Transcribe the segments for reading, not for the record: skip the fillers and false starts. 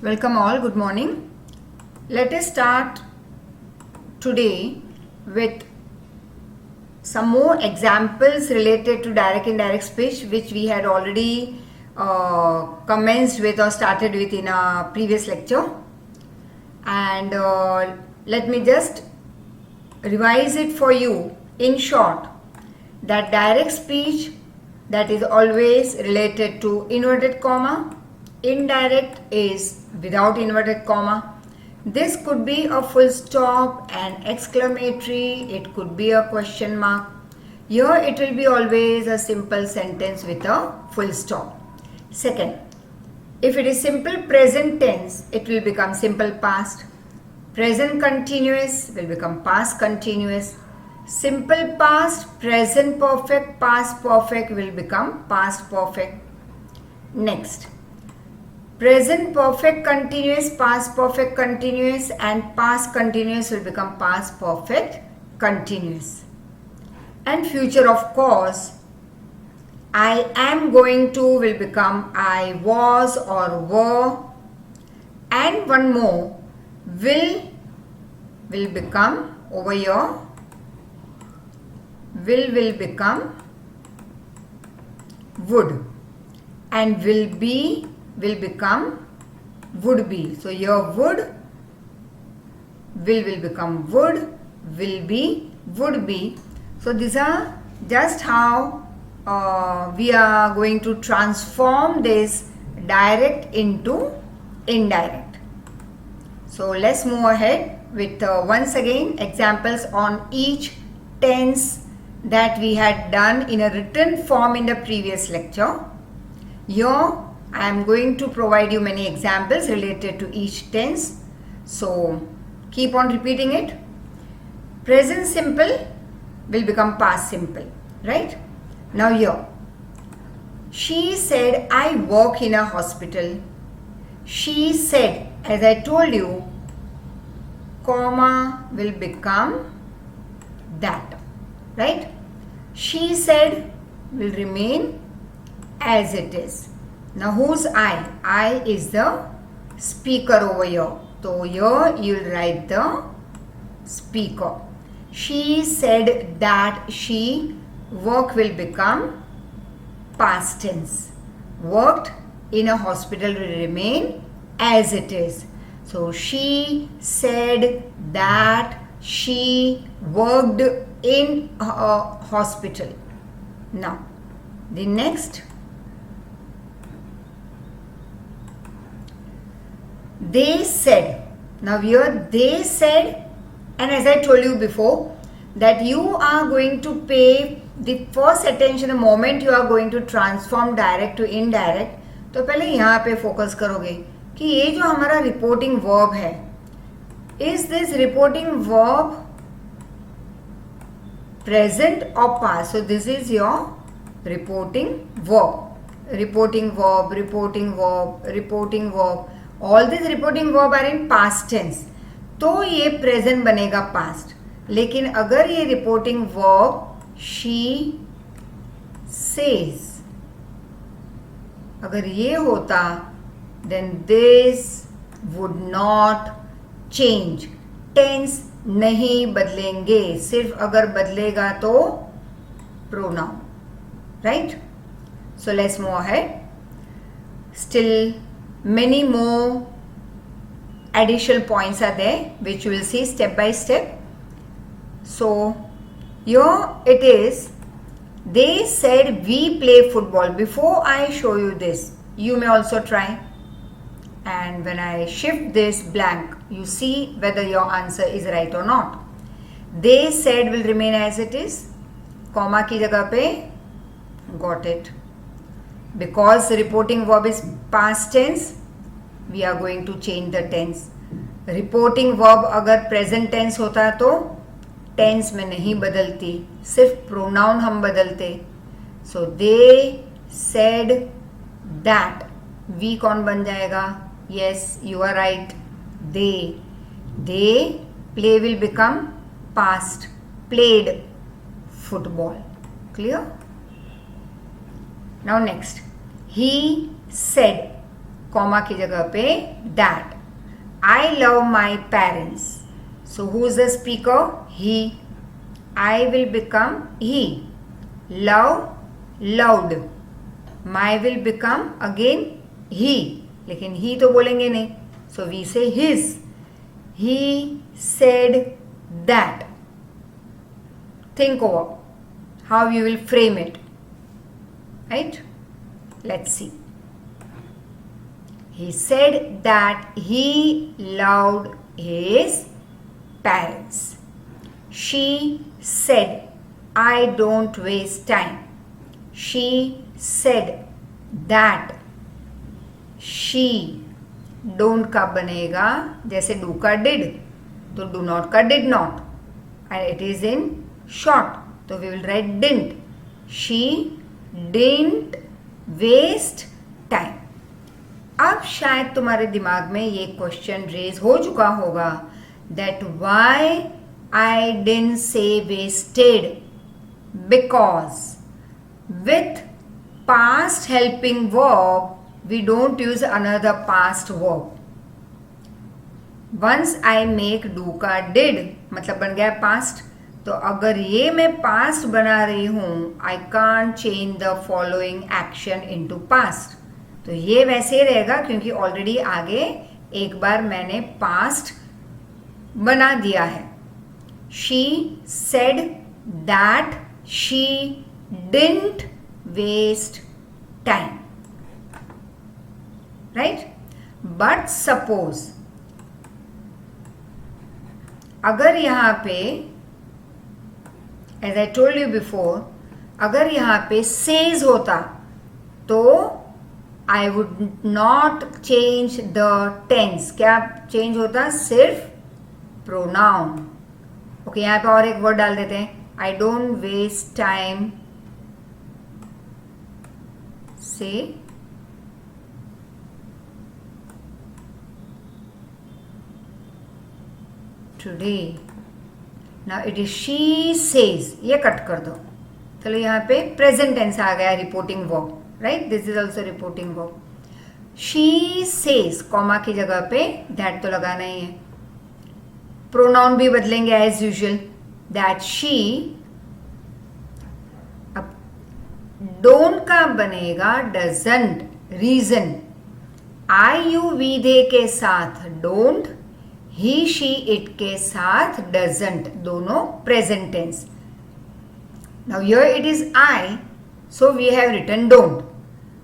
Welcome all, good morning. Let us start today with some more examples related to direct indirect speech which we had already commenced with or started with in our previous lecture. And let me just revise it for you in short, that direct speech that is always related to inverted comma, indirect is without inverted comma. This could be a full stop, an exclamatory, it could be a question mark. Here it will be always a simple sentence with a full stop. Second, if it is simple present tense, it will become simple past. Present continuous will become past continuous. Simple past, present perfect, past perfect will become past perfect. Next, present perfect continuous, past perfect continuous and past continuous will become past perfect continuous. And future of course, I am going to will become I was or were. And one more, will become over here, will become would, and will become would be. So here would, will become would, will be, would be. So these are just how we are going to transform this direct into indirect. So let's move ahead with once again examples on each tense that we had done in a written form in the previous lecture. Here I am going to provide you many examples related to each tense. So keep on repeating it. Present simple will become past simple, right? Now here, she said I work in a hospital. She said, as I told you, comma will become that, right? She said will remain as it is. Now who's I? I is the speaker over here. So here you'll write the speaker. She said that she work will become past tense. Worked in a hospital will remain as it is. So she said that she worked in a hospital. Now the next, they said. Now here they said, and as I told you before that you are going to pay the first attention the moment you are going to transform direct to indirect. तो पहले यहाँ पे focus करोगे कि ये जो हमारा reporting verb है, is this reporting verb present or past? So this is your reporting verb. Reporting verb, reporting verb, reporting verb. All these reporting verb are in past tense. तो ये present बनेगा past. लेकिन अगर ये reporting verb she says, अगर ये होता, then this would not change. Tense नहीं बदलेंगे, सिर्फ अगर बदलेगा तो pronoun, right? So let's move ahead. Still many more additional points are there which you will see step by step. So here it is, they said we play football. Before I show you this, you may also try, and when I shift this blank, you see whether your answer is right or not. They said will remain as it is, comma की जगह पे, got it. Because reporting verb is past tense, we are going to change the tense. Reporting verb अगर present tense होता तो tense में नहीं बदलती, सिर्फ pronoun हम बदलते. So they said that, we कौन बन जाएगा? Yes, you are right. They play will become past, played football. Clear? Now next, he said, comma की जगह पे that. I love my parents. So who is the speaker? He. I will become he. Love, loved. My will become again he. लेकिन he तो बोलेंगे नहीं. So we say his. He said that. Think over how you will frame it. Right? Let's see. He said that he loved his parents. She said, I don't waste time. She said that. She. Don't का बनेगा जैसे do का did, तो do not का did not, and it is in short, तो we will write didn't. She didn't waste time. अब शायद तुम्हारे दिमाग में ये क्वेश्चन रेज हो चुका होगा that why I didn't say wasted, because with past helping verb we don't use another past verb. Once I make do का did मतलब बन गया past, तो अगर ये मैं past बना रही हूँ I can't change the following action into past. तो ये वैसे रहेगा क्योंकि ऑलरेडी आगे एक बार मैंने पास्ट बना दिया है. She said that she didn't waste time. Right. But suppose अगर यहां पे as I told you before, अगर यहां पे सेज होता तो I would not change the tense. क्या चेंज होता? सिर्फ प्रोनाउन. ओके, यहाँ पे और एक वर्ड डाल देते हैं. I don't waste time से today. Now it is she says. ये कट कर दो. चलो यहाँ पे प्रेजेंट टेंस आ गया reporting verb. Right, this is also reporting verb. She says comma की जगह पे दैट तो लगाना ही है. प्रोनाउन भी बदलेंगे एज यूजुअल. That she. अब डोंट का बनेगा doesn't. Reason I you we they के साथ डोंट, ही शी इट के साथ डजंट, दोनों present tense. Now here it is I, so we have written don't.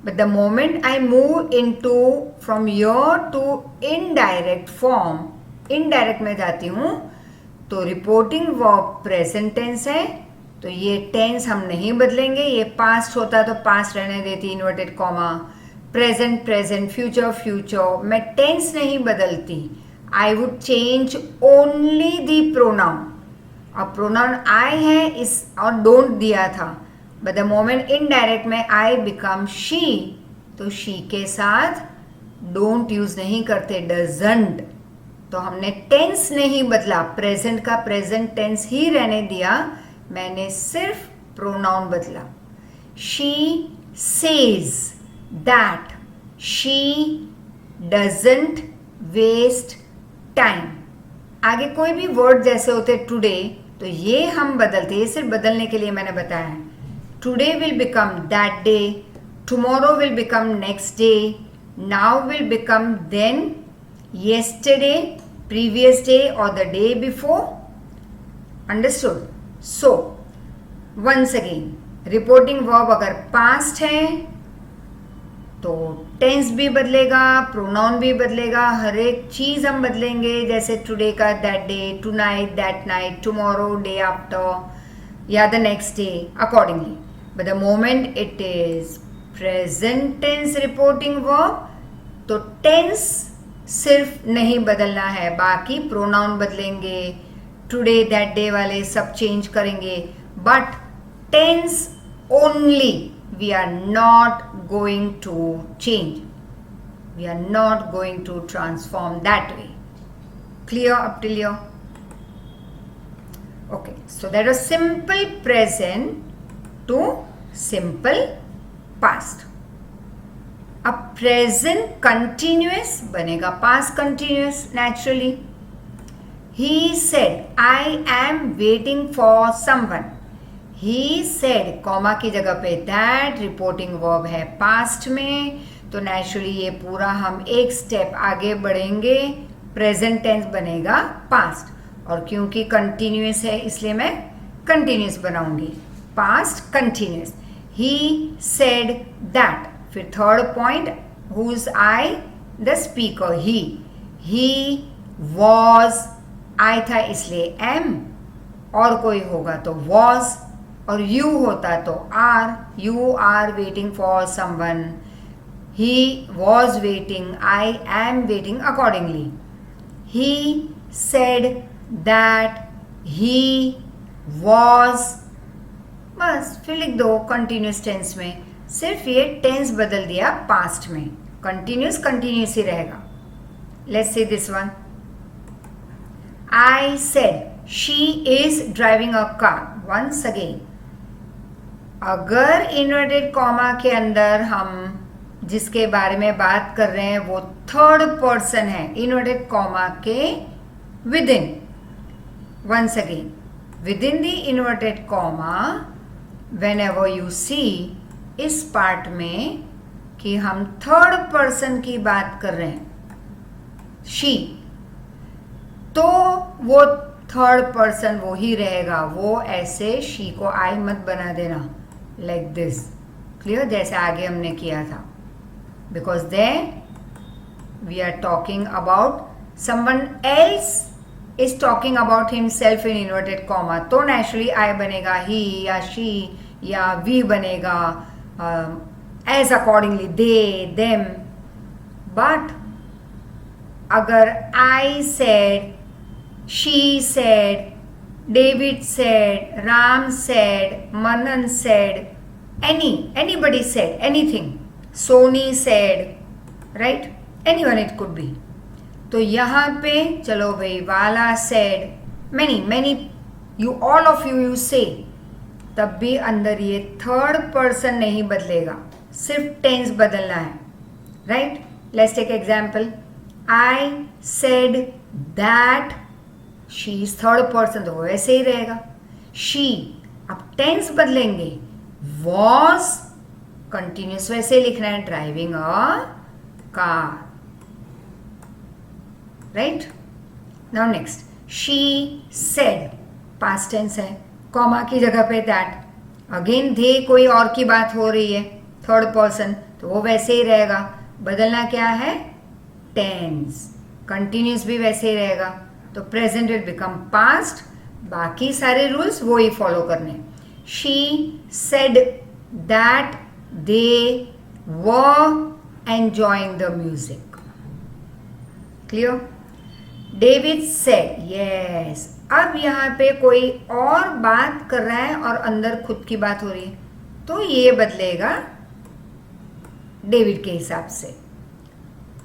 But the moment I move into from here to indirect form, indirect में जाती हूँ तो reporting verb present tense है, तो ये tense हम नहीं बदलेंगे. ये past होता तो past रहने देती inverted comma, present present, future future. मैं tense नहीं बदलती. I would change only the pronoun. अब pronoun I है इस और don't दिया था. But the moment indirect में I become she, तो she के साथ don't use नहीं करते, doesn't. तो हमने tense नहीं बदला, present का present tense ही रहने दिया, मैंने सिर्फ pronoun बदला. She says that she doesn't waste time. आगे कोई भी word जैसे होते today, तो ये हम बदलते, ये सिर्फ बदलने के लिए मैंने बताया है. Today will become that day, tomorrow will become next day, now will become then, yesterday, previous day or the day before. Understood? So, once again, reporting verb अगर past है तो tense भी बदलेगा, pronoun भी बदलेगा, हर एक चीज़ हम बदलेंगे. जैसे today का that day, tonight, that night, tomorrow, day after या the next day accordingly. But the moment it is present tense reporting verb, तो tense सिर्फ नहीं बदलना है, बाकी pronoun बदलेंगे, today that day वाले सब change करेंगे. But tense only we are not going to change. We are not going to transform that way. Clear up till here? Okay, so that was simple present to simple past. अब present continuous बनेगा past continuous naturally. He said I am waiting for someone. He said comma की जगह पे that reporting verb है past में, तो naturally ये पूरा हम एक स्टेप आगे बढ़ेंगे, प्रेजेंट टेंस बनेगा पास्ट. और क्योंकि कंटिन्यूअस है इसलिए मैं कंटिन्यूअस बनाऊंगी, past continuous. He said that. फिर third point, who is I, the speaker. He was, I था इसलिए एम, और कोई होगा तो वॉज, और यू होता तो are. You are waiting for someone. He was waiting, I am waiting accordingly. He said that he was, बस फिर लिख दो कंटिन्यूस टेंस में, सिर्फ ये टेंस बदल दिया पास्ट में, कंटिन्यूस कंटिन्यूस ही रहेगा. Let's see this one. I said she is driving a car. Once again, अगर इन्वर्टेड कॉमा के अंदर हम जिसके बारे में बात कर रहे हैं वो थर्ड पर्सन है इन्वर्टेड कॉमा के within. Once again, within the inverted comma whenever you see इस पार्ट में कि हम थर्ड पर्सन की बात कर रहे हैं, शी, तो वो थर्ड पर्सन वो ही रहेगा. वो ऐसे शी को आई मत बना देना, लाइक दिस. क्लियर? जैसे आगे हमने किया था. Because there we are talking about someone else is talking about himself in inverted comma, तो naturally I बनेगा he या she या we बनेगा as accordingly they them. But अगर I said, she said, David said, Ram said, Manan said, anybody said anything, Sony said, right? Anyone it could be. तो यहाँ पे चलो भाई वाला said, many you all of you say, तब भी अंदर ये थर्ड पर्सन नहीं बदलेगा, सिर्फ टेंस बदलना है. Right? Let's take example. I said that she is third person, तो वो वैसे ही रहेगा. she, अब टेंस बदलेंगे, was कंटिन्यूस वैसे लिखना है, driving a car. Right? Now next, she said past tense है, कॉमा की जगह पे दैट. अगेन दे कोई और की बात हो रही है, थर्ड पर्सन, तो वो वैसे ही रहेगा. बदलना क्या है? टेंस. कंटिन्यूस भी वैसे ही रहेगा, तो प्रेजेंट विल बिकम पास्ट. बाकी सारे रूल्स वो ही फॉलो करने. She said that they were enjoying the music. Clear? David said, yes. अब यहाँ पे कोई और बात कर रहा है और अंदर खुद की बात हो रही है, तो ये बदलेगा डेविड के हिसाब से.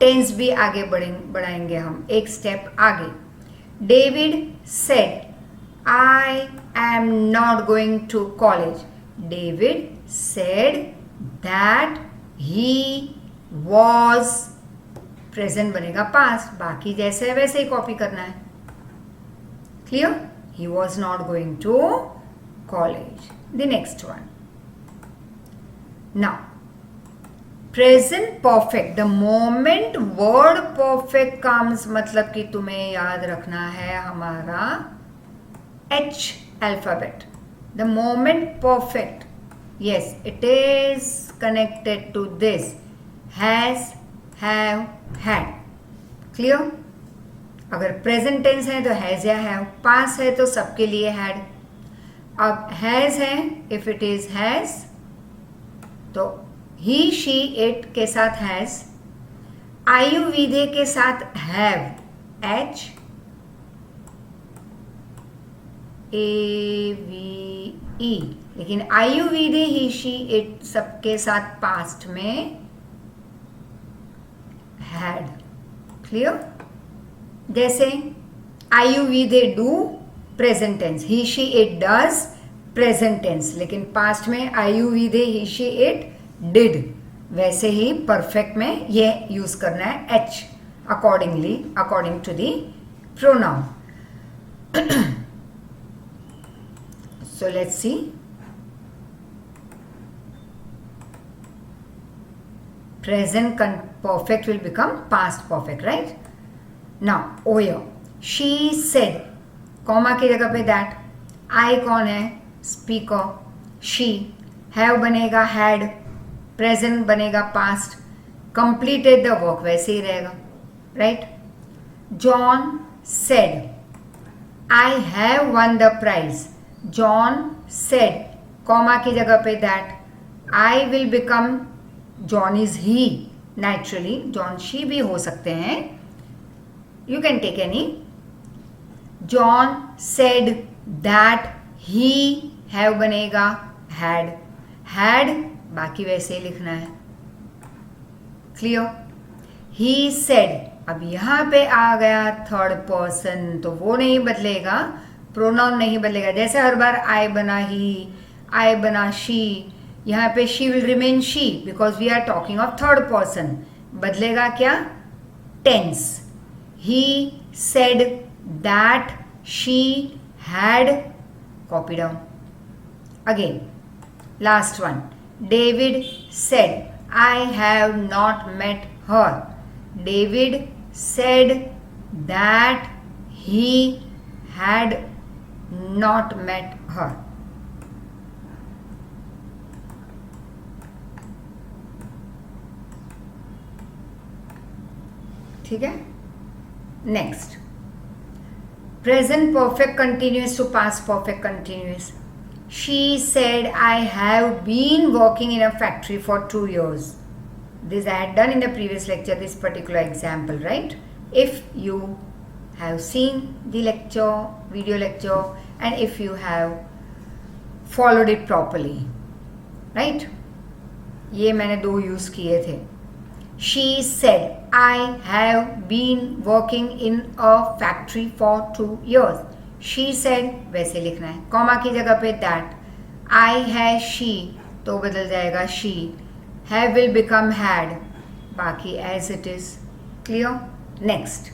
टेंस भी आगे बढ़ाएंगे हम एक स्टेप आगे. David said, I am not going to college. David said that he was, present बनेगा पास्ट, बाकी जैसे है वैसे ही कॉपी करना है. Clear? he was not going to college. The next one. Now present perfect, the moment word perfect comes, मतलब कि तुम्हें याद रखना है हमारा H alphabet. The moment perfect, yes, it is connected to this. Has, have, had. Clear? अगर present tense है तो हैज या हैव, पास है तो सबके लिए हैड. अब हैज है, इफ इट इज हैज तो ही शी इट के साथ हैज, आयु विधे के साथ have, H A V E. लेकिन आयु विधे ही शी इट सबके साथ पास्ट में हैड. क्लियर? जैसे I you we they do present tense, he she it does present tense, लेकिन पास्ट में आयु विधे ही शी इट डिड. वैसे ही परफेक्ट में ये यूज करना है each accordingly, according to the pronoun. So let's see. Present perfect will become past perfect, right? Now over here, she said, comma की जगह पे that. I कौन है? स्पीकर. she. have बनेगा had. present बनेगा past. completed the work वैसे ही रहेगा, right? John said, I have won the prize. John said, comma की जगह पे that. I will become, John is he. naturally John she भी हो सकते हैं. You can take any. John said that he have बनेगा had. had बाकी वैसे ही लिखना है. क्लियर? He said, अब यहाँ पे आ गया थर्ड पर्सन, तो वो नहीं बदलेगा, प्रोनाउन नहीं बदलेगा. जैसे हर बार I बना ही, I बना she, यहाँ पे she will remain she because we are talking of third person. बदलेगा क्या? Tense. He said that she had, copy down. Again, last one. David said, I have not met her. David said that he had not met her. ठीक है? Next, present perfect continuous to past perfect continuous. She said, I have been working in a factory for 2 years. This I had done in the previous lecture, this particular example, right? If you have seen the lecture, video lecture, and if you have followed it properly, right? ये मैंने 2 use किए थे. She said, I have been working in a factory for 2 years. She said वैसे लिखना है. Comma की जगह पे that. I है she, तो बदल जाएगा she. Have will become had. बाकी as it is. Clear? Next.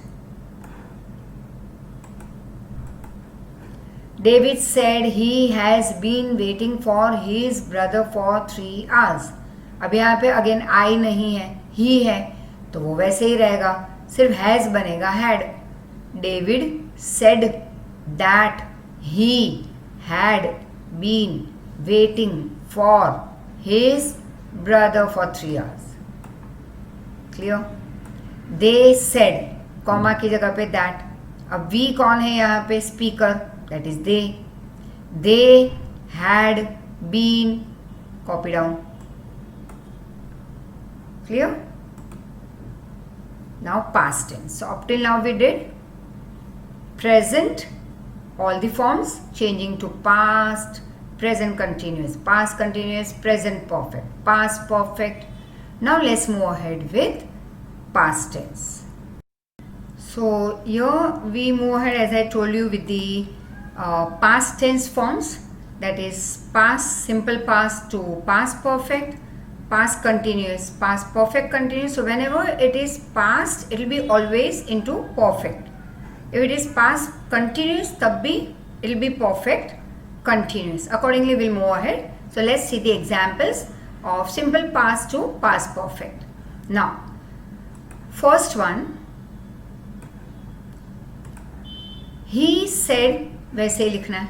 David said he has been waiting for his brother for 3 hours. अब यहाँ पे अगेन I नहीं है, he है, तो वो वैसे ही रहेगा, सिर्फ has बनेगा had. David said that he had been waiting for his brother for 3 hours. Clear? They said, comma की जगह पे that. अब we कौन है यहाँ पे? Speaker, that is they. They had been, copy down. Clear? Now past tense. So up till now we did present, all the forms changing to past, present continuous, past continuous, present perfect, past perfect. Now let's move ahead with past tense. So here we move ahead, as I told you, with the past tense forms, that is past simple past to past perfect, past continuous, past perfect continuous. So whenever it is past, it will be always into perfect. If it is past continuous, tab bhi it will be perfect continuous. Accordingly, we'll move ahead. So let's see the examples of simple past to past perfect. Now, first one, he said, वैसे ही लिखना है.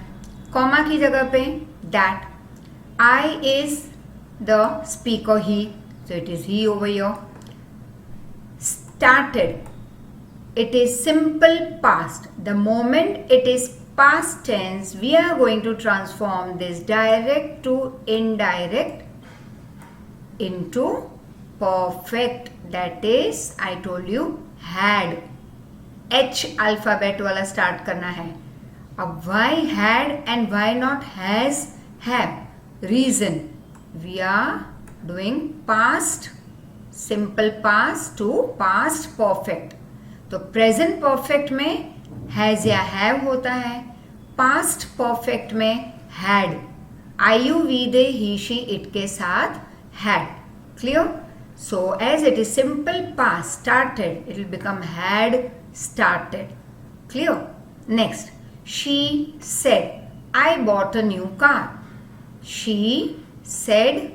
Comma की जगह पे that. I is the speaker, he, so it is he over here. Started, it is simple past. The moment it is past tense, we are going to transform this direct to indirect into perfect. That is, I told you, had. H alphabet वाला start करना है. अब why had and why not has, have? Reason, we are doing past simple past to past perfect. तो present perfect में has या have होता है, past perfect में had, I you we they he she it के साथ had. Clear? So as it is simple past, started, it will become had started. Clear? Next, she said, I bought a new car. She said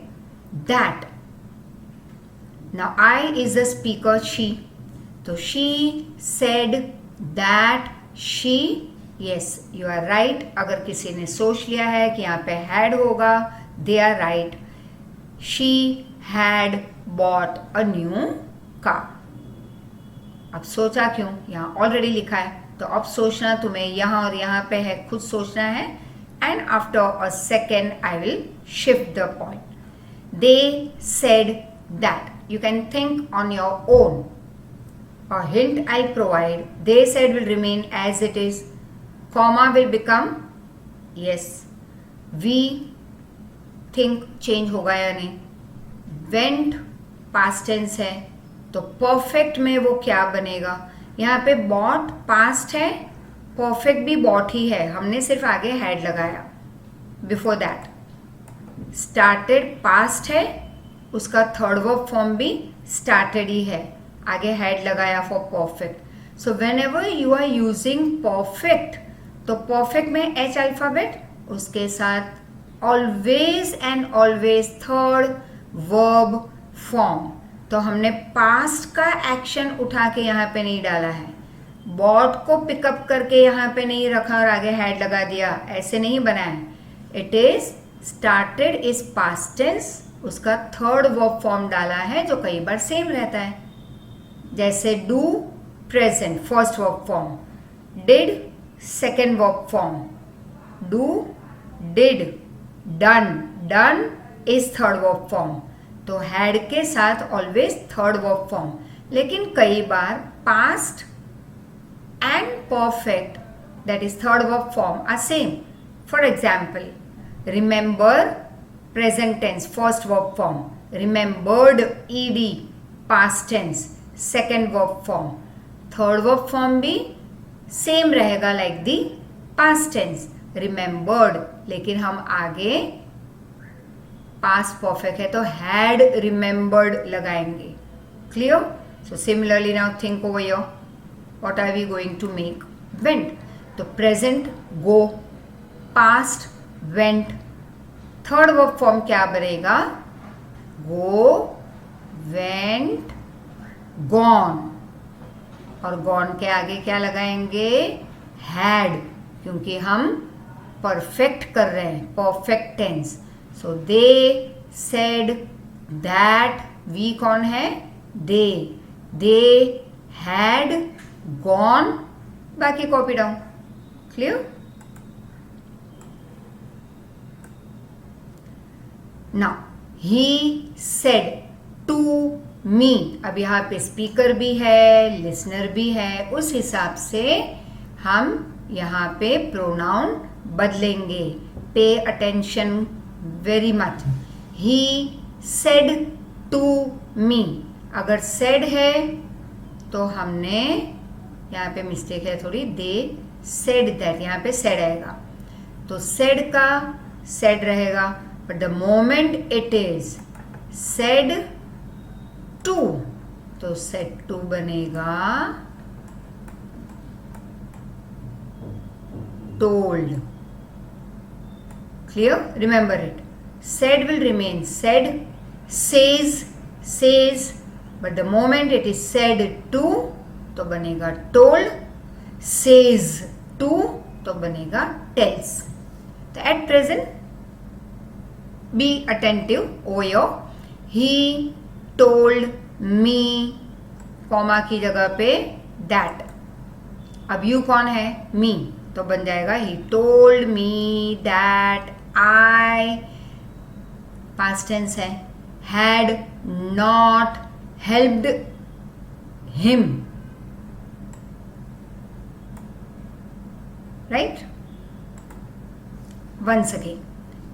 that. Now I is the speaker, she. So she said that she, yes, you are right. अगर किसी ने सोच लिया है कि यहाँ पे had होगा, they are right. She had bought a new car. अब सोचा क्यों? यहाँ ऑलरेडी लिखा है, तो अब सोचना तुम्हें यहाँ और यहाँ पे है, खुद सोचना है. And after a second, I will shift the point. They said that. You can think on your own. A hint I'll provide. They said will remain as it is. Comma will become yes. We think change होगा या नहीं. Went past tense है, तो perfect में वो क्या बनेगा? यहाँ पे bought past है, perfect भी bought ही है, हमने सिर्फ आगे had लगाया. Before that, started past है, उसका third verb form भी started ही है, आगे had लगाया for perfect. So whenever you are using perfect, तो perfect में H alphabet, उसके साथ always and always third verb form. तो हमने past का एक्शन उठा के यहाँ पे नहीं डाला है, bought को पिकअप करके यहाँ पे नहीं रखा और आगे had लगा दिया, ऐसे नहीं बना है. It is started is past tense, उसका third verb form डाला है जो कई बार सेम रहता है. जैसे do present first verb form, did second verb form, do did, done is third verb form. तो had के साथ always third verb form. लेकिन कई बार past and perfect, that is third verb form, are same. For example, remember present tense first verb form, remembered ed past tense second verb form, third verb form भी same रहेगा like the past tense remembered. लेकिन हम आगे past perfect है तो had remembered लगाएंगे. Clear? So similarly now think over here. What are we going to make? Went. तो present go, past went, third verb form क्या बनेगा? Go, went, gone. और gone के आगे क्या लगाएंगे? Had, क्योंकि हम perfect कर रहे हैं, perfect tense. So they said that, we कौन है? They had gone, बाकी copy down. Clear? Now he said to me. अब यहाँ पे स्पीकर भी है, लिसनर भी है, उस हिसाब से हम यहाँ पे प्रोनाउन बदलेंगे. Pay attention very much. He said to me. अगर सेड है तो हमने यहाँ पे मिस्टेक है थोड़ी, दे सेड दैट, यहाँ पे सेड आएगा तो सेड का सेड रहेगा. But the moment it is said to, तो सेड टू बनेगा told. Clear? Remember it. Said will remain said, says, but the moment it is said to, तो बनेगा told, says to, तो बनेगा tells. तो at present, be attentive over here. He told me, comma की जगह पे that. अब you कौन है? me. तो बन जाएगा he told me that I, past tense है, had not helped him. Right? Once again,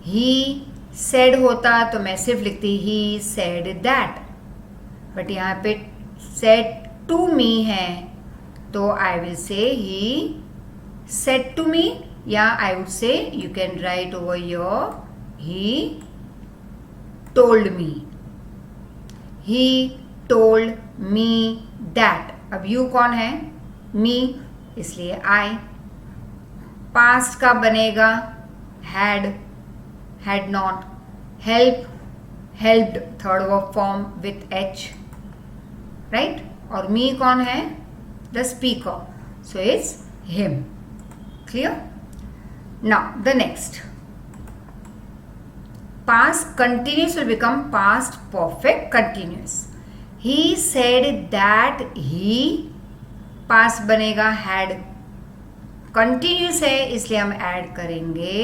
he said होता तो मैं सिर्फ लिखती he said that, बट यहाँ पे said to me है तो I will say he said to me, या I would say you can write over here he told me. He told me that. अब यू कौन है? मी, इसलिए आई. पास्ट का बनेगा had, had not. Help, helped, third verb form with H, right. और मी कौन है? The speaker, so it's him. Clear? Now the next. Past continuous will become past perfect continuous. He said that he, past बनेगा had. Continuous है इसलिए हम add करेंगे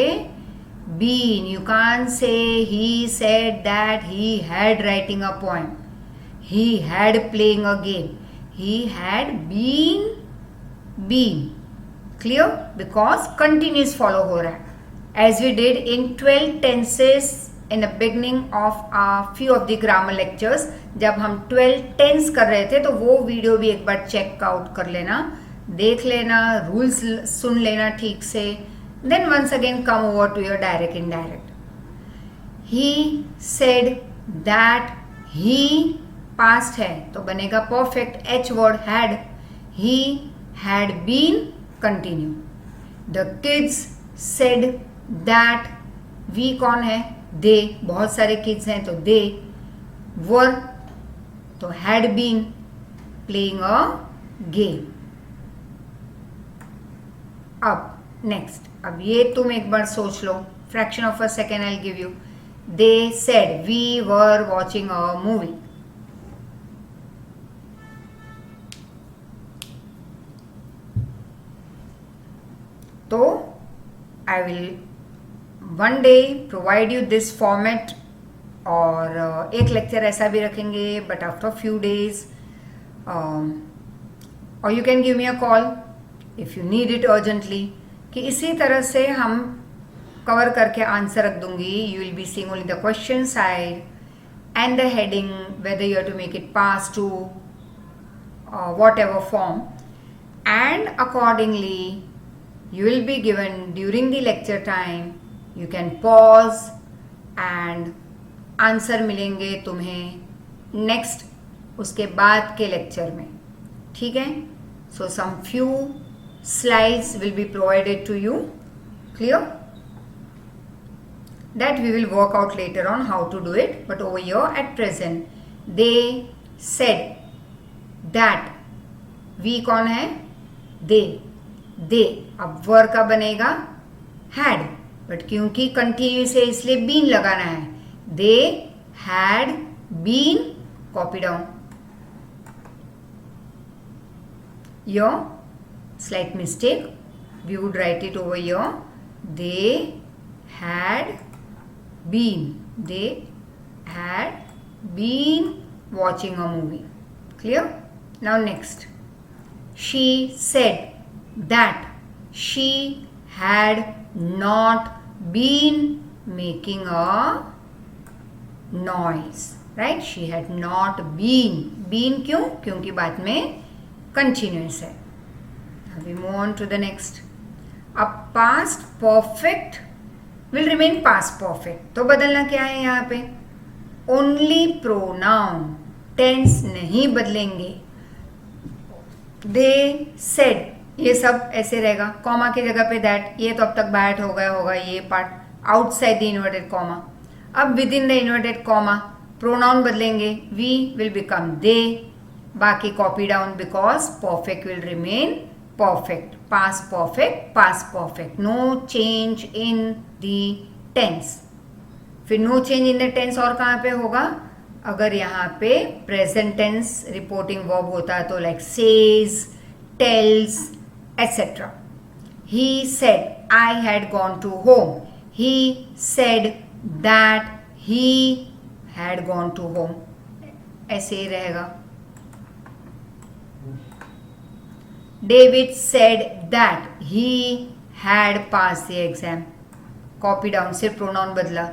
been. You can't say he said that he had writing a poem. He had playing a game. He had been. Clear? Because continuous follow हो रहा है. As we did in 12 tenses in the beginning of a few of the grammar lectures. जब हम 12 tense कर रहे थे तो वो वीडियो भी एक बार चेक आउट कर लेना, देख लेना, रूल्स सुन लेना ठीक से. Then once again come over to your direct indirect. He said that, he past है तो बनेगा perfect each word had. He had been continue. The kids said that, we कौन है? दे. बहुत सारे किड्स हैं तो दे. वर तो had been playing a game. अब नेक्स्ट, अब ये तुम एक बार सोच लो. Fraction of a second I give you. They said we were watching a movie. तो I will one day provide you this format, और एक लेक्चर ऐसा भी रखेंगे बट आफ्टर फ्यू डेज. और you can give me a call if you need it urgently, कि इसी तरह से हम कवर करके आंसर रख दूंगी. You will be seeing only the question side and the heading, whether you have to make it pass to whatever form, and accordingly you will be given during the lecture time. You can pause and answer मिलेंगे तुम्हें next उसके बाद के lecture में. ठीक है? So some few slides will be provided to you. Clear? That we will work out later on how to do it. But over here at present they said that, we कौन है? They. दे. अब वर का बनेगा had, but क्योंकि continuous है इसलिए been लगाना है. They had been. Copy down. Your slight mistake, we would write it over your. They had been. They had been watching a movie. Clear? Now next. She said that she had not been making a noise. Right? She had not been. Been क्यों? क्योंकि बाद में continuous है. Now we move on to the next. अब past perfect will remain past perfect. तो बदलना क्या है यहाँ पे? Only pronoun. Tense नहीं बदलेंगे. They said, ये सब ऐसे रहेगा. कॉमा की जगह पे दैट, ये तो अब तक बैट हो गया होगा ये part, outside the inverted comma. अब within the inverted comma pronoun बदलेंगे. We will become they. बाकी copy down because perfect will remain perfect. Past perfect, past perfect. No change in the tense. फिर no change in the tense और कहाँ पे होगा? अगर यहाँ पे प्रेजेंट टेंस रिपोर्टिंग वर्ब होता है तो like says, tells, etc. He said I had gone to home. He said that he had gone to home. ऐसे ही रहेगा. David said that he had passed the exam. Copy down, सिर्फ pronoun बदला.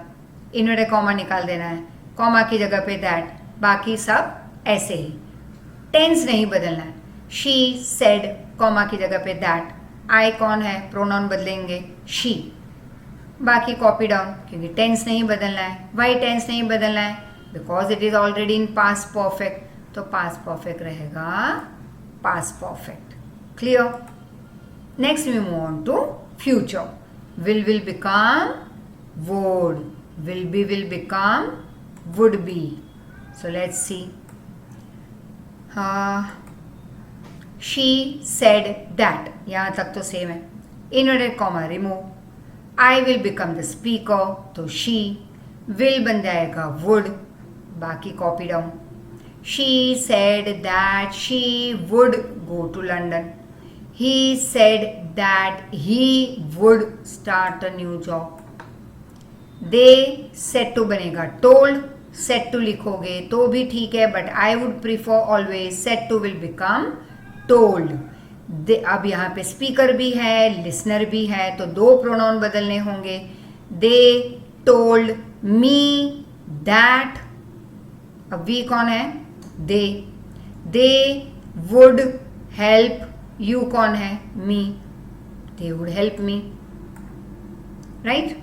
Inverted comma निकाल देना है. Comma की जगह पे दैट, बाकी सब ऐसे ही. टेंस नहीं बदलना है. शी सेड, कॉमा की जगह पे दैट. आई कौन है? प्रोनाउन बदलेंगे शी. बाकी कॉपी डाउन क्योंकि टेंस नहीं बदलना है. वाई टेंस नहीं बदलना है? Because it is already in past perfect, तो पास्ट परफेक्ट रहेगा past perfect. Clear? Next we move on to future. will become would, will become would be. So let's see. She said that, यहाँ तक तो same है. Inverted comma remove. I will become the speaker, तो she. will बन जाएगा would, बाकी copy down. She said that she would go to London. He said that he would start a new job. They said to बनेगा told. said to लिखोगे तो भी ठीक है, but I would prefer always said to will become told. अब यहाँ पे speaker भी है, लिसनर भी है, तो दो प्रोनाउन बदलने होंगे. They told me that. अब वी कौन है? They would help you कौन है? Me. They would help me. Right?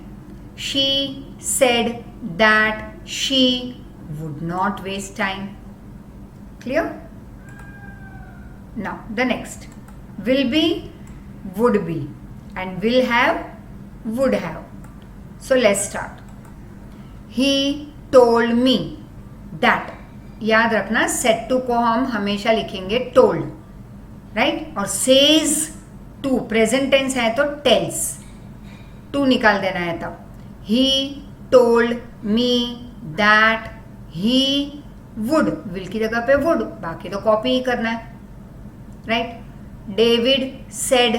She said that she would not waste time. Clear? Now the next. Will be, would be, and will have, would have. So let's start. He told me that. याद रखना said to को हम हमेशा लिखेंगे told, right? और says to present tense है तो tells. to निकाल देना है तब. He told me that he would. will की जगह पे would, बाकी तो कॉपी ही करना है, right? David said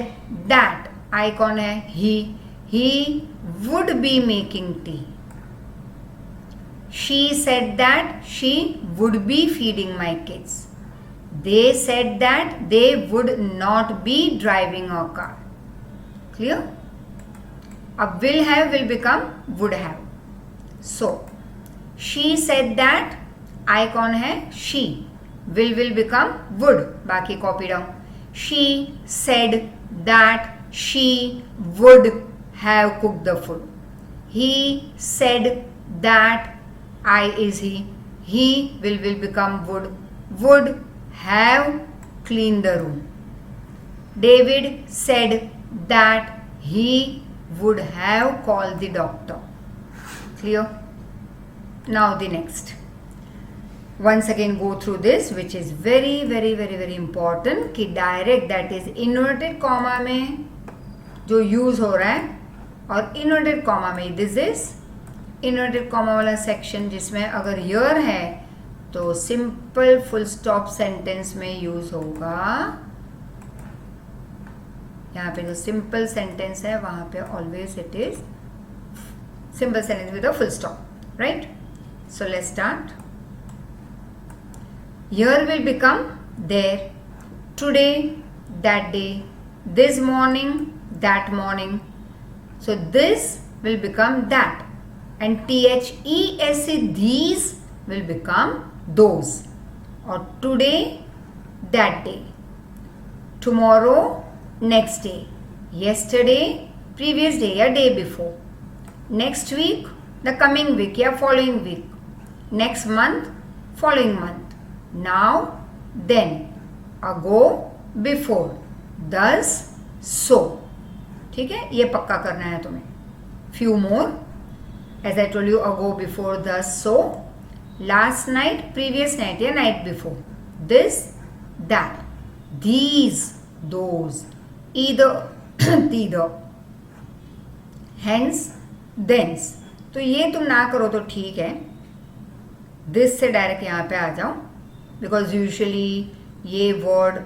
that. I कौन है? He would be making tea. She said that she would be feeding my kids. They said that they would not be driving a car. Clear? अब will have will become would have. So she said that. I कौन है? She. will become would, बाकी copy down. She said that she would have cooked the food. He said that. I is he. He will become would have cleaned the room. David said that he would have called the doctor. Clear? Now the next. Once again go through this, which is very important कि direct, that is inverted comma में जो use हो रहा है, और inverted comma में this is inverted comma वाला section जिसमें अगर here है तो simple full stop sentence में use होगा. यहाँ पे जो simple sentence है वहाँ पे always it is simple sentence with a full stop, right? So let's start. Here will become there. Today, that day. This morning, that morning. So this will become that. And THESE, these will become those. Or today, that day. Tomorrow, next day. Yesterday, previous day या day before. Next week, the coming week या following week. Next month, following month. Now, then, ago, before, thus, so. ठीक है, ये पक्का करना है तुम्हें. Few more. As I told you, ago, before, thus, so. Last night, previous night या night before. This, that. These, those. Either, neither. Hence, thence. तो ये तुम ना करो तो ठीक है. This से डायरेक्ट यहाँ पे आ जाओ. बिकॉज यूजुअली ये वर्ड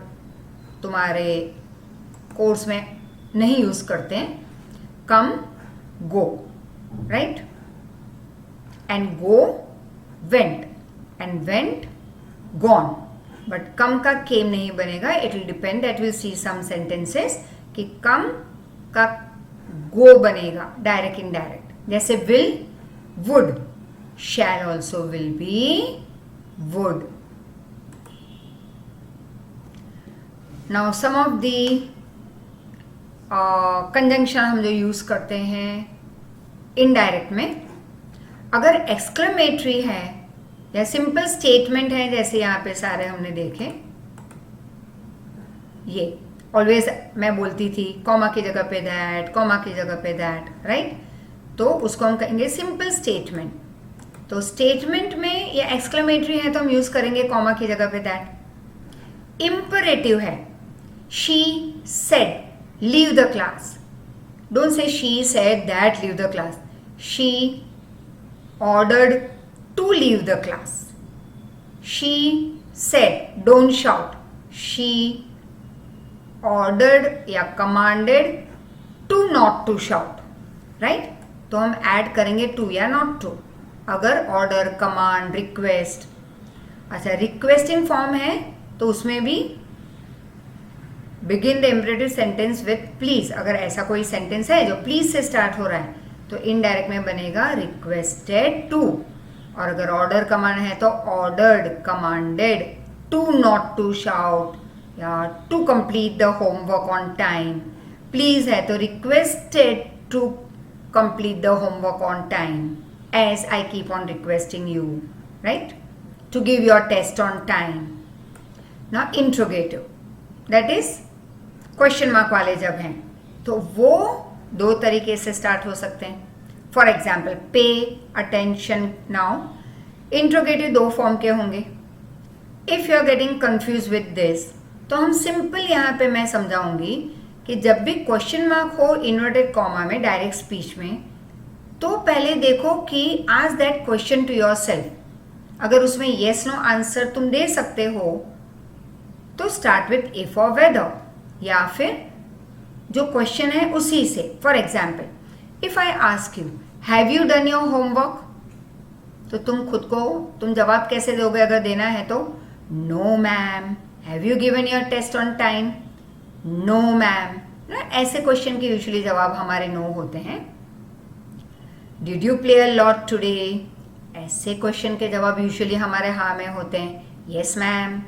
तुम्हारे कोर्स में नहीं यूज़ करते हैं. Come, go, right? And go, went, and went, gone. But come का केम नहीं बनेगा. It will depend, that will see some sentences कि कम का गो बनेगा डायरेक्ट इनडायरेक्ट. जैसे will, would. Shall also will be would. Now some of the conjunction हम जो use करते हैं इनडायरेक्ट में, अगर एक्सक्लेमेटरी है या सिंपल स्टेटमेंट है, जैसे यहाँ पे सारे हमने देखे, ये ऑलवेज मैं बोलती थी कॉमा की जगह पे दैट, कॉमा की जगह पे दैट, राइट। तो उसको हम कहेंगे सिंपल स्टेटमेंट। तो स्टेटमेंट में या एक्सक्लेमेटरी है तो हम यूज करेंगे कॉमा की जगह पे दैट। इंपरेटिव है, she said leave the class, don't say she said that leave the class, she ordered to leave the class. She said don't shout, she ordered या commanded to not to shout, right? तो हम add करेंगे to या not to। अगर order, command, request, अच्छा requesting form है तो उसमें भी begin the imperative sentence with please। अगर ऐसा कोई सेंटेंस है जो please से स्टार्ट हो रहा है तो इनडायरेक्ट में बनेगा रिक्वेस्टेड टू। और अगर ऑर्डर कमांड है तो ordered, commanded to not to shout या to complete the homework on time. Please है तो requested to complete the homework on time as I keep on requesting you, right, to give your test on time. ना interrogative, that is question mark वाले जब हैं तो वो दो तरीके से स्टार्ट हो सकते हैं। For example pay attention now, interrogative दो फॉर्म के होंगे। If you are getting confuse with this तो हम सिंपल यहाँ पे मैं समझाऊंगी कि जब भी क्वेश्चन मार्क हो इन्वर्टेड कॉमा में डायरेक्ट स्पीच में, तो पहले देखो कि ask that question to yourself. अगर उसमें येस नो आंसर तुम दे सकते हो तो स्टार्ट विथ इफ और वेदर, या फिर जो क्वेश्चन है उसी से। For example if I ask you have you done your homework, तो तुम खुद को तुम जवाब कैसे दोगे अगर देना है तो no ma'am. Have you given your test on time, no ma'am. ऐसे क्वेश्चन के यूजुअली जवाब हमारे नो होते हैं। Did you play a lot today, ऐसे क्वेश्चन के जवाब यूजुअली हमारे हाँ में होते हैं, yes ma'am.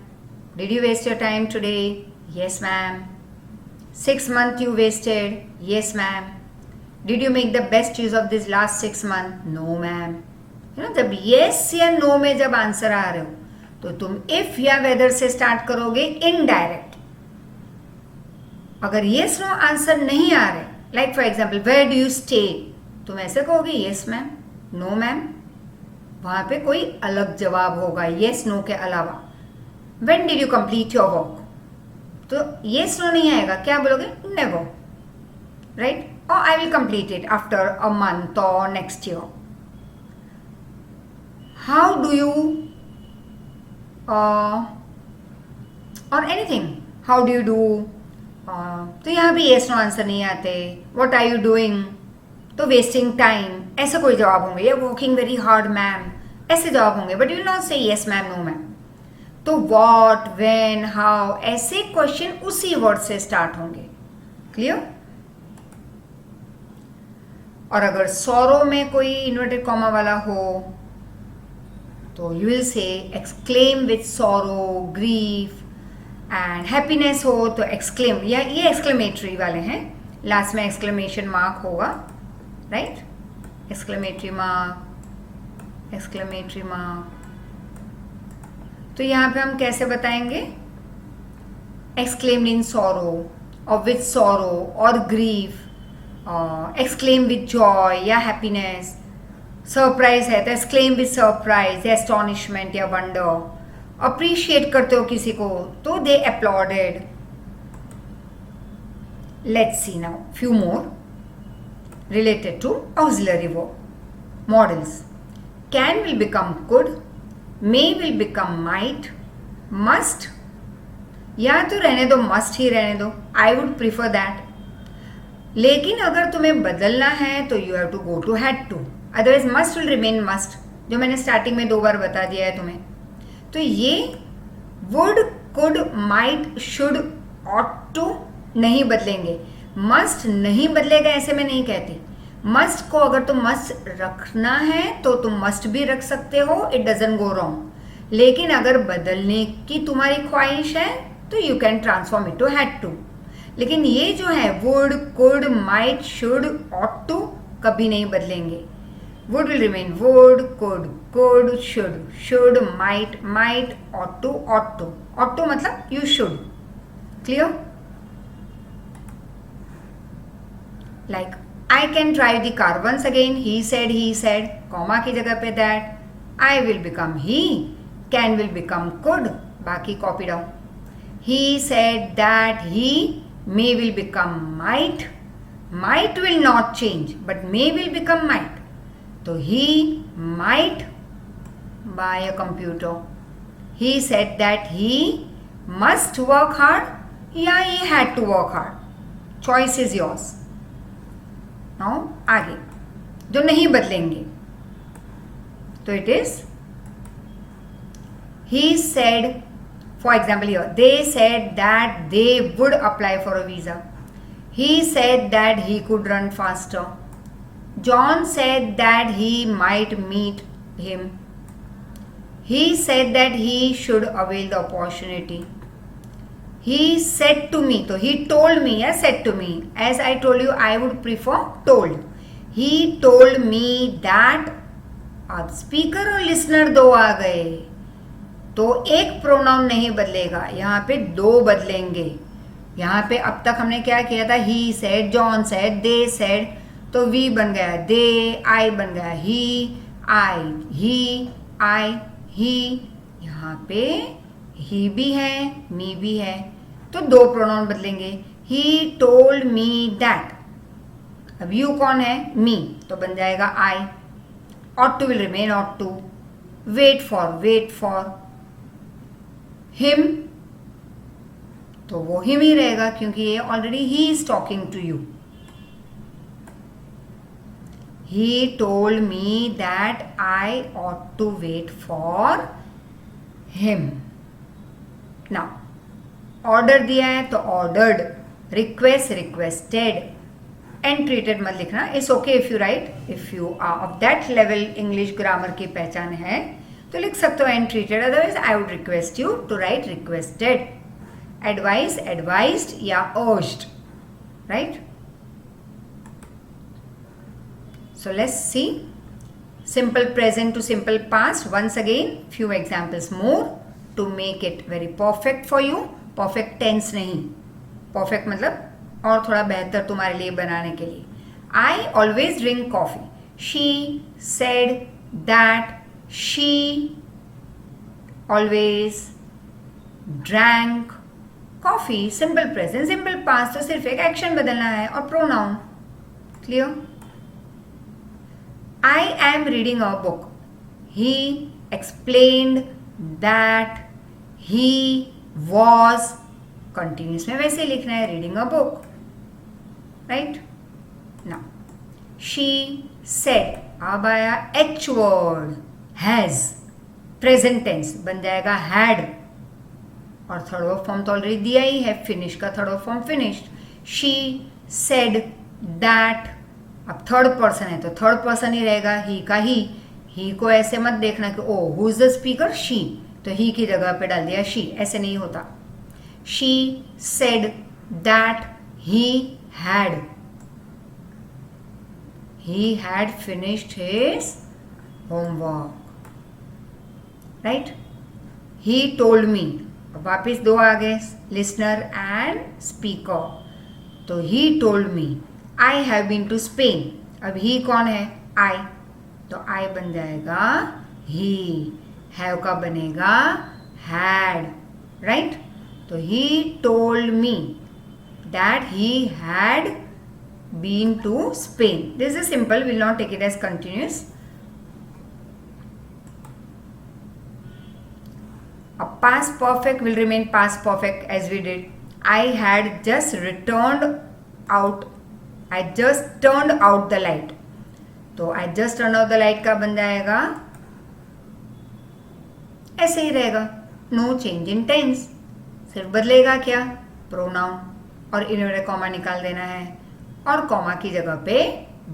Did you waste your time today, yes ma'am. 6 months you wasted, yes ma'am. Did you make the best use of this last 6 months? No ma'am. जब yes या no में जब आंसर आ रहे हो तो तुम if या whether से स्टार्ट करोगे इनडायरेक्ट। अगर yes no आंसर नहीं आ रहे, like for example where do you stay, तुम ऐसे कहोगे yes मैम, no मैम, वहां पे कोई अलग जवाब होगा yes no के अलावा। when did you complete your work, तो येस नो नहीं आएगा, क्या बोलोगे, नेवर, राइट, और I will complete it after a month और next year. How do you और anything, how do you do, तो यहाँ भी येस नो आंसर नहीं आते। व्हाट आर यू डूइंग, तो वेस्टिंग टाइम, ऐसे कोई जवाब होंगे, या वर्किंग वेरी हार्ड मैम, ऐसे जवाब होंगे, बट यू विल नॉट से येस मैम, नो मैम। तो व्हाट, व्हेन, हाउ, ऐसे क्वेश्चन उसी वर्ड से स्टार्ट होंगे। क्लियर। और अगर सॉरो में कोई इन्वर्टेड कॉमा वाला हो तो you will say exclaim with sorrow, grief and happiness हो तो एक्सक्लेम, या ये एक्सक्लेमेटरी वाले हैं, लास्ट में एक्सक्लेमेशन मार्क होगा, right, exclamatory mark, exclamatory mark. तो यहाँ पे हम कैसे बताएंगे, एक्सक्लेम्ड इन सॉरो और विथ सॉरो और ग्रीफ, एक्सक्लेम विथ जॉय या हैप्पीनेस। सरप्राइज है तो एक्सक्लेम विथ सरप्राइज या एस्टॉनिशमेंट या वंडर। अप्रिशिएट करते हो किसी को तो दे uploaded. Let's see now few more related to auxiliary verb modals. Can will become could, may will become might, must, या तो रहने दो, must ही रहने दो, I would prefer that। लेकिन अगर तुम्हें बदलना है तो you have to go to had to, otherwise must will remain must, जो मैंने स्टार्टिंग में 2 बार बता दिया है तुम्हें। तो ये would, could, might, should, ought to नहीं बदलेंगे। must नहीं बदलेगा ऐसे मैं नहीं कहती। मस्ट को अगर तुम मस्ट रखना है तो तुम मस्ट भी रख सकते हो, इट डजंट गो रॉन्ग। लेकिन अगर बदलने की तुम्हारी ख्वाहिश है तो you can transform it to had to. लेकिन ये जो है would, could, might, should, ought to कभी नहीं बदलेंगे। would will remain would, could, should, might, ought to, मतलब you should. Clear? Like I can drive the car. Once again he said, comma की जगह पे that. I will become he, can will become could, बाकी copy down. He said that he may will become might will not change, but may will become might. So he might buy a computer. He said that he must work hard, या he had to work hard. Choice is yours. Now आगे जो नहीं बदलेंगे, तो it is he said, for example here, they said that they would apply for a visa. He said that he could run faster. John said that he might meet him. He said that he should avail the opportunity. He said to me, so he told me, yeah, said to me. As I told you, I would prefer told. He told me that. अब speaker और listener दो आ गए, तो एक pronoun नहीं बदलेगा, यहाँ पे दो बदलेंगे. यहाँ पे अब तक हमने क्या किया था, he said, John said, they said, तो वी बन गया दे, आई बन गया ही, आई, ही. यहाँ पे ही भी है, मी भी है, तो दो प्रोनाउन बदलेंगे. ही टोल्ड मी दैट. अब यू कौन है, मी, तो बन जाएगा आई. ought to will remain ought to. wait for. him, तो वो हिम ही रहेगा क्योंकि ये already he is talking to you. He told me that I ought to wait for him. Now order दिया है तो ऑर्डर्ड, रिक्वेस्ट, रिक्वेस्टेड, एंट्रीटेड मत लिखना. It's okay if you write, if you are of that level English grammar की पहचान है तो लिख सकते हो entreated. Otherwise I would request you to write requested. Advice, advised या urged, right. So let's see simple present to simple past. Once again, few examples more to make it very perfect for you. Perfect tense नहीं, perfect मतलब और थोड़ा बेहतर तुम्हारे लिए बनाने के लिए. I always drink coffee. She said that she always drank coffee. Simple present, simple past, तो सिर्फ एक एक्शन बदलना है और pronoun. Clear? I am reading a book. He explained that he was, continuous में वैसे लिखना है, reading a book, right? Now she said, अब आया H word, has, present tense बन जाएगा had, और थर्ड वर्ब फॉर्म तो ऑलरेडी दिया ही है, फिनिश का third verb form finished. she said that, अब थर्ड पर्सन है तो थर्ड पर्सन ही रहेगा, ही का ही को ऐसे मत देखना कि oh who is the speaker, she, तो ही की जगह पे डाल दिया शी, ऐसे नहीं होता. She said that he had finished his homework, right. He told मी, वापिस दो आ गए, लिसनर एंड स्पीकर, तो ही told me I have been to Spain. अब ही कौन है, I, तो I बन जाएगा he, have का बनेगा had, right? तो he told me that he had been to Spain. This is simple, will not take it as continuous. A past perfect will remain past perfect as we did. I had just returned out, I just turned out the light. तो I just turned out the light का बन जाएगा, ऐसे ही रहेगा, no change इन tense. सिर्फ बदलेगा क्या, pronoun, और इन्वर्टेड कॉमा निकाल देना है, और कॉमा की जगह पे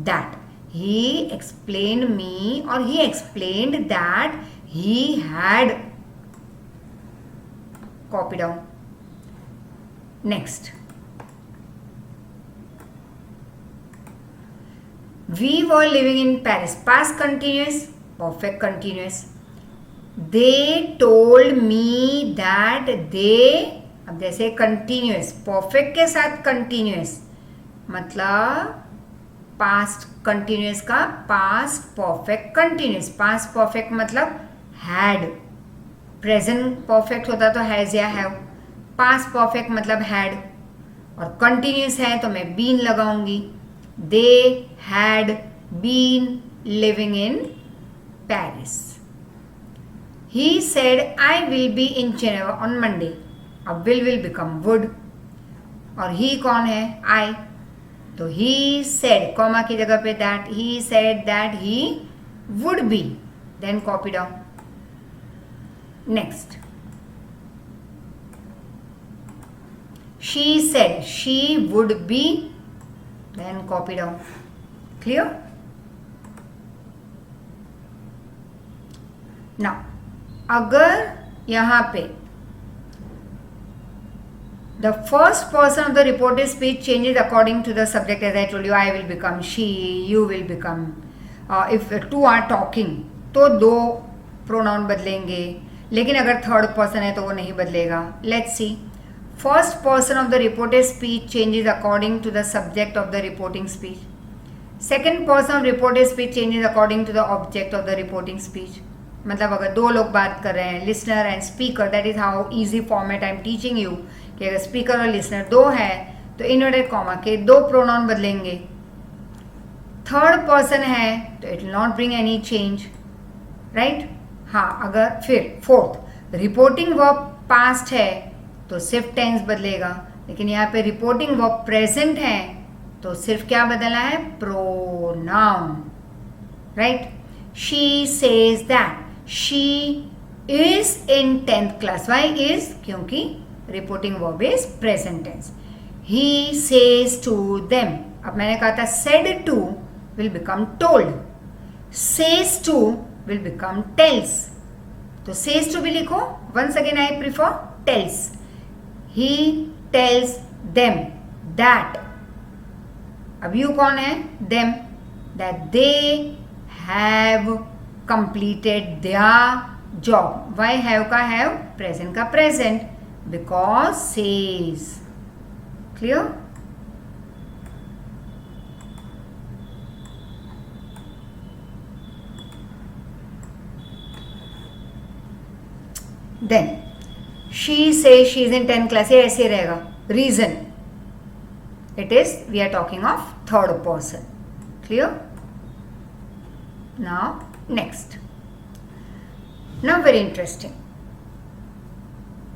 दैट. ही एक्सप्लेन्ड मी और he explained that he had. Copy down. Next, we were living in Paris, past continuous, perfect continuous. They told me that they, अब जैसे कंटिन्यूस, परफेक्ट के साथ कंटिन्यूस मतलब पास्ट कंटिन्यूस का past perfect continuous. Past perfect मतलब had, present perfect होता तो has या हैव. पास्ट परफेक्ट मतलब हैड और कंटिन्यूस है तो मैं बीन लगाऊंगी. They had been living in Paris. He said I will be in Geneva on Monday. अब विल बिकम वुड और ही कौन है? आई. तो ही सेड, कॉमा की जगह पे that, he said that he would be, then copy down. Next, she said she would be, then copy down. Clear? Now अगर यहां पे the first person of the reported speech changes according to the subject, as I told you, I will become she, you will become, if two are talking तो दो pronoun बदलेंगे, लेकिन अगर third person है तो वो नहीं बदलेगा. Let's see. First person of the reported speech changes according to the subject of the reporting speech. Second person of reported speech changes according to the object of the reporting speech. मतलब अगर दो लोग बात कर रहे हैं, listener and speaker, that is how easy format I am teaching you, कि अगर स्पीकर और लिसनर दो है तो इनवर्टेड कॉमा के दो प्रोनाउन बदलेंगे. थर्ड पर्सन है तो it will not bring any change, right. हाँ, अगर फिर फोर्थ, रिपोर्टिंग वर्ब पास्ट है तो सिर्फ टेंस बदलेगा, लेकिन यहाँ पे रिपोर्टिंग वर्ब प्रेजेंट है तो सिर्फ क्या बदलना है? Pronoun, right. She says that she is in 10th class. Why is? क्योंकि reporting verb is present tense. He says to them, अब मैंने कहा था said to will become told, says to will become tells. तो says to भी लिखो. Once again I prefer tells. He tells them that, अब you कौन है? them, that they have completed their job. Why have का have? present का present, because says. Clear? Then she says she is in 10th class. ये ऐसे रहेगा. Reason, it is, we are talking of third person. Clear? Now next, now very interesting,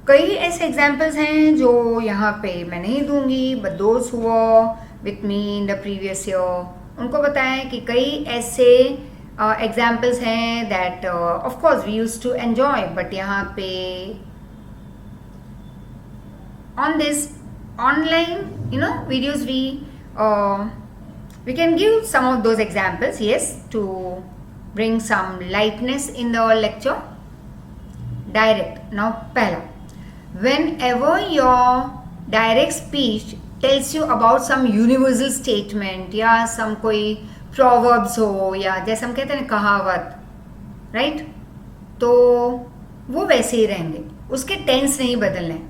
कई ऐसे examples हैं जो यहाँ पे मैं नहीं दूंगी, but those who were with me in the previous year उनको बताएं कि कई ऐसे एग्जाम्पल्स हैं that of course we used to enjoy, but यहाँ पे on this online videos we can give some of those examples, yes, to bring some lightness in the lecture. Direct. Now pehla, whenever your direct speech tells you about some universal statement या some कोई proverbs हो या जैसे हम कहते हैं कहावत, right, तो वो वैसे ही रहेंगे, उसके टेंस नहीं बदलने,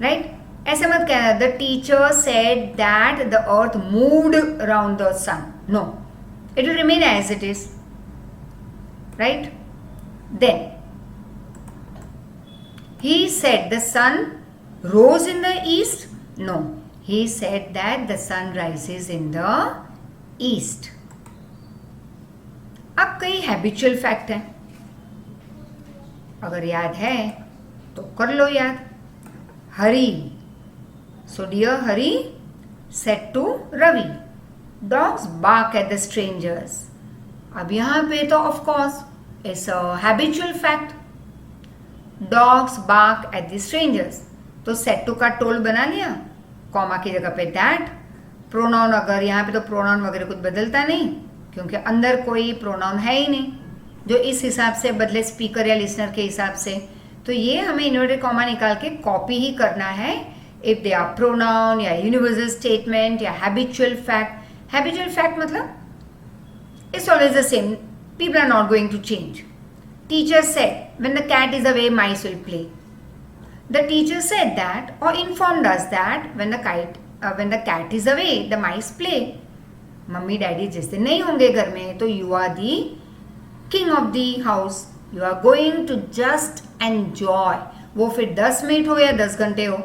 right. ऐसे मत कहना the teacher said that the earth moved around the sun. No, it will remain as it is, right. Then he said the sun rose in the east. No, he said that the sun rises in the east. अब कई habitual fact हैं, अगर याद है तो कर लो याद. हरी, so dear Hari said to Ravi, dogs bark at the strangers. अब यहाँ पे तो of course it's a habitual fact, dogs bark at the strangers. तो said to का told बना लिया, कॉमा की जगह पे that. प्रोनाउन, अगर यहाँ पे तो प्रोनाउन वगैरह कुछ बदलता नहीं क्योंकि अंदर कोई प्रोनाउन है ही नहीं जो इस हिसाब से बदले स्पीकर या लिसनर के हिसाब से. तो ये हमें इन्वर्टेड कॉमा निकाल के कॉपी ही करना है. इफ दे आर प्रोनाउन या यूनिवर्सल स्टेटमेंट या हैबिचुअल फैक्ट. हैबिचुअल फैक्ट मतलब It's always the same. People are not going to change. Teacher said, when the cat is away, mice will play. The teacher said that or informed us that when the cat is away, the mice play. Mummy daddy जिस दिन नहीं होंगे घर में तो you are the king of the house. You are going to just enjoy. वो फिर 10 minute हो या 10 घंटे हो,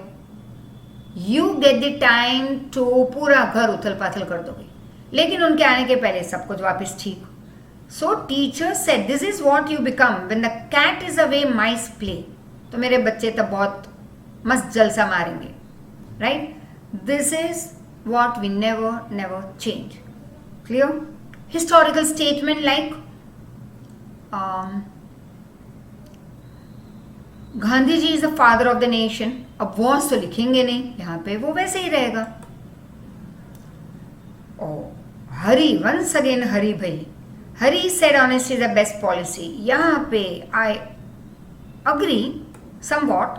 you get the time to पूरा घर उथल पाथल कर दोगे, लेकिन उनके आने के पहले सब कुछ वापस ठीक. So teacher said this is what you become when the cat is away mice play. तो मेरे बच्चे तब बहुत मस्त जलसा मारेंगे, right. This is what we never never change. Clear? Historical statement like Gandhi ji is the father of the nation. अब once तो लिखेंगे नहीं, यहाँ पे वो वैसे ही रहेगा. ओ हरी, वंस अगेन हरी भाई. Hari said honesty is the best policy. यहाँ पे आई अग्री समवॉट,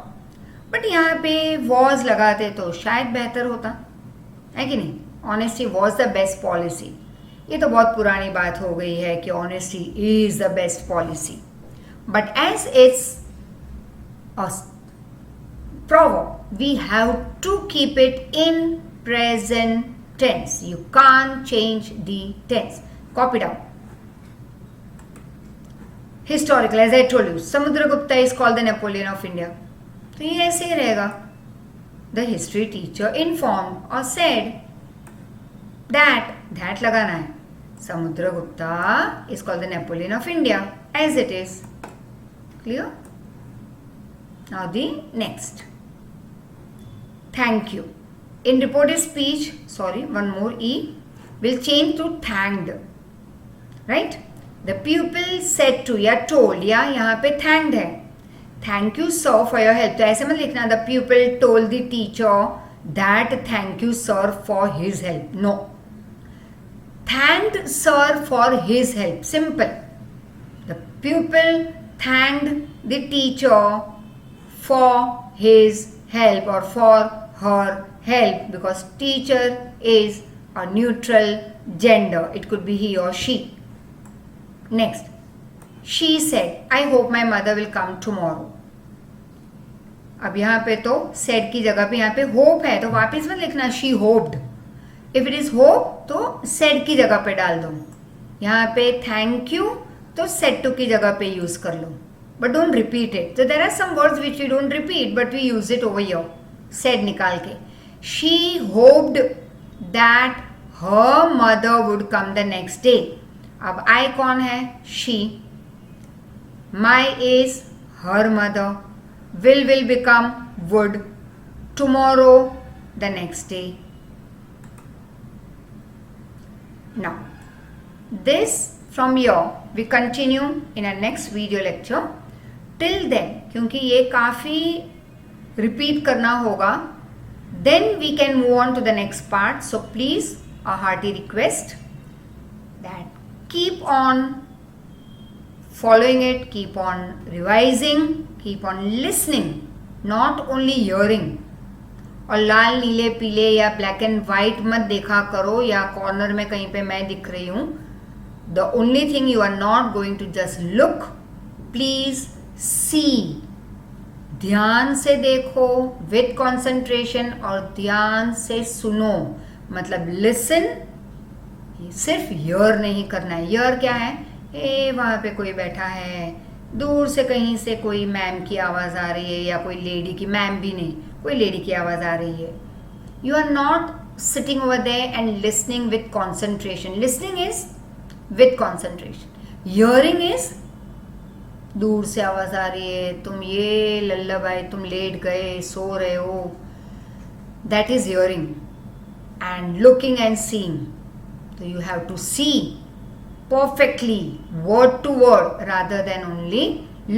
बट यहाँ पे वॉज लगाते तो शायद बेहतर होता है कि नहीं. Honesty was the best policy. ये तो बहुत पुरानी बात हो गई है कि honesty is the best policy. But as it's a proverb, we have to keep it in present tense. You can't change the tense. Copy down. Historical, as I told you, Samudragupta is called the Napoleon of India. तो ये ऐसे ही रहेगा. The history teacher informed or said that लगाना है. Samudragupta is called the Napoleon of India, as it is. Clear? Now the next. Thank you. In reported speech, one more E, will change to thanked. Right? The pupil said to या told या यहाँ पे thanked है. Thank you sir for your help. तो ऐसे मत लिखना the pupil told the teacher that thank you sir for his help. No. Thanked sir for his help. Simple. The pupil thanked the teacher for his help or for her help, because teacher is a neutral gender. It could be he or she. Next. She said, I hope my mother will come tomorrow. अब यहाँ पे तो said की जगह पे यहाँ पे hope है, तो वापस मत लिखना she hoped. If it is hope तो said की जगह पे डाल दो. यहाँ पे thank you तो said to की जगह पे यूज कर लो. But don't repeat it. So there are some words which we don't repeat, but we use it over here. Said निकाल के. She hoped that her mother would come the next day. अब I कौन है? She. My is her mother. Will become would. Tomorrow, the next day. Now, this from here we continue in our next video lecture. Till then, क्योंकि ये काफ़ी repeat करना होगा, then we can move on to the next part. So please, a hearty request that keep on following it, keep on revising, keep on listening, not only hearing. और लाल नीले पीले या black and white मत देखा करो या corner में कहीं पे मैं दिख रही हूँ. The only thing you are not going to just look, please see. ध्यान से देखो विथ कॉन्सेंट्रेशन और ध्यान से सुनो. मतलब लिसन, सिर्फ यर नहीं करना है. यर क्या है? वहाँ पे कोई बैठा है, दूर से कहीं से कोई मैम की आवाज़ आ रही है या कोई लेडी की, मैम भी नहीं, कोई लेडी की आवाज़ आ रही है. You are not sitting over there and listening with concentration. Listening is with concentration. Hearing is दूर से आवाज़ आ रही है, तुम ये लल्ला भाई तुम लेट गए सो रहे हो. That is hearing. And looking and seeing, तो you have to see perfectly word to word rather than only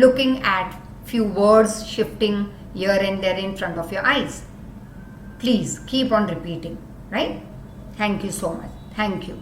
looking at few words shifting here and there in front of your eyes. Please keep on repeating, right? Thank you so much. Thank you.